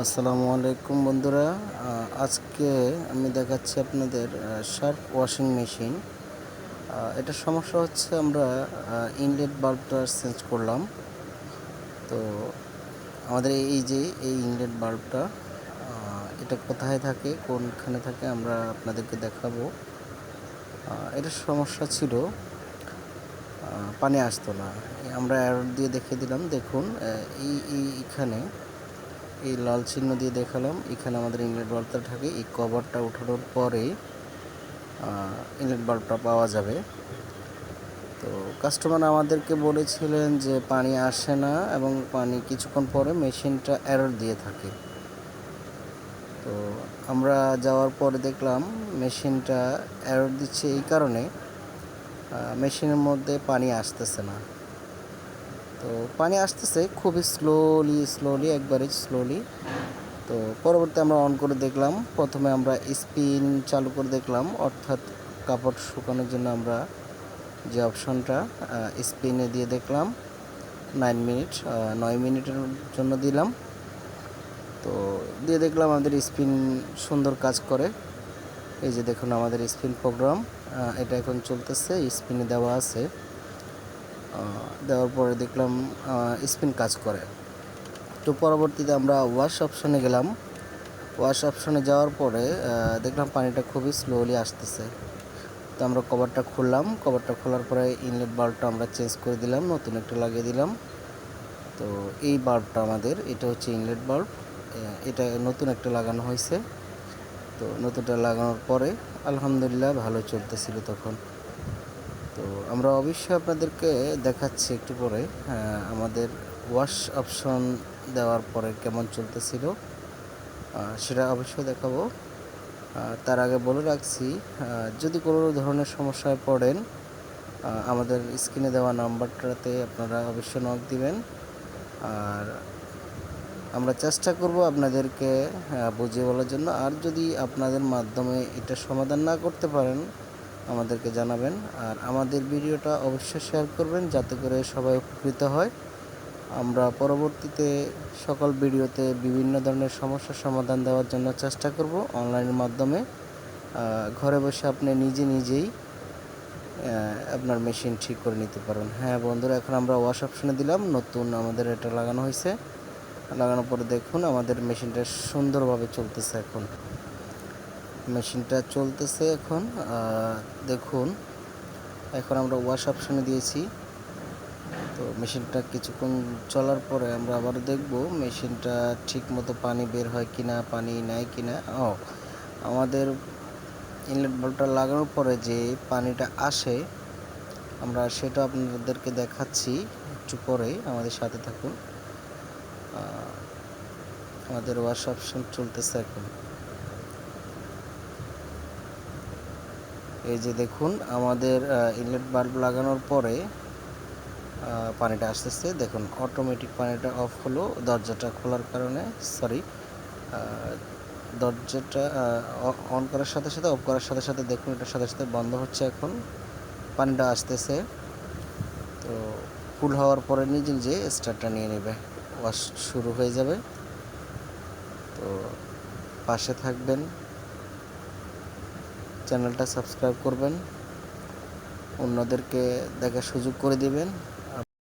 আসসালামু আলাইকুম বন্ধুরা। আজকে আমি দেখাচ্ছি আপনাদের শার্প ওয়াশিং মেশিন। এটার সমস্যা হচ্ছে আমরা ইনলেট বাল্বটা চেঞ্জ করলাম। তো আমাদের এই ইনলেট বাল্বটা এটা কোথায় থাকে, কোনখানে থাকে আমরা আপনাদেরকে দেখাবো। এটার সমস্যা ছিল পানি আসতো না। আমরা এরর দিয়ে দেখিয়ে দিলাম। দেখুন এইখানে এই লাল চিহ্ন দিয়ে দেখালাম, এখানে আমাদের ইনলেট বাল্বটা থাকে। এই কভারটা উঠানোর পরে ইনলেট বাল্বটা পাওয়া যাবে। তো কাস্টমার আমাদেরকে বলেছিলেন যে পানি আসে না এবং পানি কিছুক্ষণ পরে মেশিনটা এরর দিয়ে থাকে। তো আমরা যাওয়ার পরে দেখলাম মেশিনটা এরর দিচ্ছে এই কারণে মেশিনের মধ্যে পানি আসতেছে না। তো পানি আসতেছে খুবই স্লোলি, একবারে স্লোলি। তো পরবর্তী আমরা অন করে দেখলাম। প্রথমে আমরা স্পিন চালু করে দেখলাম, অর্থাৎ কাপড় শুকানোর জন্য আমরা যে অপশনটা স্পিনে দিয়ে দেখলাম 9 মিনিটের জন্য দিলাম। তো দিয়ে দেখলাম আমাদের স্পিন সুন্দর কাজ করে। এই যে দেখুন আমাদের স্পিন প্রোগ্রাম এটা এখন চলতেছে, স্পিনে দেওয়া আছে। দেওয়ার পরে দেখলাম স্পিন কাজ করে। তো পরবর্তীতে আমরা ওয়াশ অপশনে গেলাম। ওয়াশ অপশনে যাওয়ার পরে দেখলাম পানিটা খুবই স্লোলি আসতেছে। তো আমরা কভারটা খুললাম। কভারটা খোলার পরে ইনলেট বাল্বটা আমরা চেঞ্জ করে দিলাম, নতুন একটা লাগিয়ে দিলাম। তো এই বাল্বটা আমাদের, এটা হচ্ছে ইনলেট বাল্ব, এটা নতুন একটা লাগানো হয়েছে। তো নতুনটা লাগানোর পরে আলহামদুলিল্লাহ ভালো চলতেছিল তখন। তো আমরা অবশ্যই আপনাদেরকে দেখাচ্ছি একটু পরে আমাদের ওয়াশ অপশন দেওয়ার পরে কেমন চলতেছিল, সেটা অবশ্যই দেখাবো। তার আগে বলে রাখছি, যদি কোনো ধরনের সমস্যায় পড়েন আমাদের স্ক্রিনে দেওয়া নাম্বারটাতে আপনারা অবশ্যই নক দিবেন। আর আমরা চেষ্টা করব আপনাদেরকে বুঝিয়ে বলার জন্য। আর যদি আপনাদের মাধ্যমে এটা সমাধান না করতে পারেন আমাদেরকে জানাবেন। আর আমাদের ভিডিওটা অবশ্যই শেয়ার করবেন যাতে করে সবাই উপকৃত হয়। আমরা পরবর্তীতে সকল ভিডিওতে বিভিন্ন ধরনের সমস্যার সমাধান দেওয়ার জন্য চেষ্টা করব অনলাইনের মাধ্যমে। ঘরে বসে আপনি নিজেই আপনার মেশিন ঠিক করে নিতে পারেন। হ্যাঁ বন্ধুরা, এখন আমরা ওয়াশ অপশনে দিলাম, নতুন আমাদের এটা লাগানো হয়েছে। লাগানোর পরে দেখুন আমাদের মেশিনটা সুন্দরভাবে চলতেছে। এখন মেশিনটা চলতেছে এখন দেখুন এখন আমরা ওয়াশ অপশনে দিয়েছি। তো মেশিনটা কিছুক্ষণ চলার পরে আমরা আবার দেখব মেশিনটা ঠিক মতো পানি বের হয় কিনা, পানি নেয় কিনা। আমাদের ইনলেট বাল্বটা লাগানোর পরে যে পানিটা আসে আমরা সেটা আপনাদেরকে দেখাচ্ছি একটু পরে, আমাদের সাথে থাকুন। আমাদের ওয়াশ অপশন চলতেছে এখন। এই যে দেখুন আমাদের ইনলেট বাল্ব লাগানোর পরে পানিটা আসতেছে। দেখুন অটোমেটিক পানিটা অফ হলো দরজাটা খোলার কারণে, সরি, দরজাটা অন করার সাথে সাথে অফ করার সাথে সাথে দেখুন এটার সাথে সাথে বন্ধ হচ্ছে। এখন পানিটা আসতেছে। তো ফুল হওয়ার পরে নিজে স্টার্টটা নিয়ে নেবে, ওয়াশ শুরু হয়ে যাবে। তো পাশে থাকবেন, চ্যানেলটা সাবস্ক্রাইব করবেন, অন্যদেরকে দেখার সুযোগ করে দিবেন।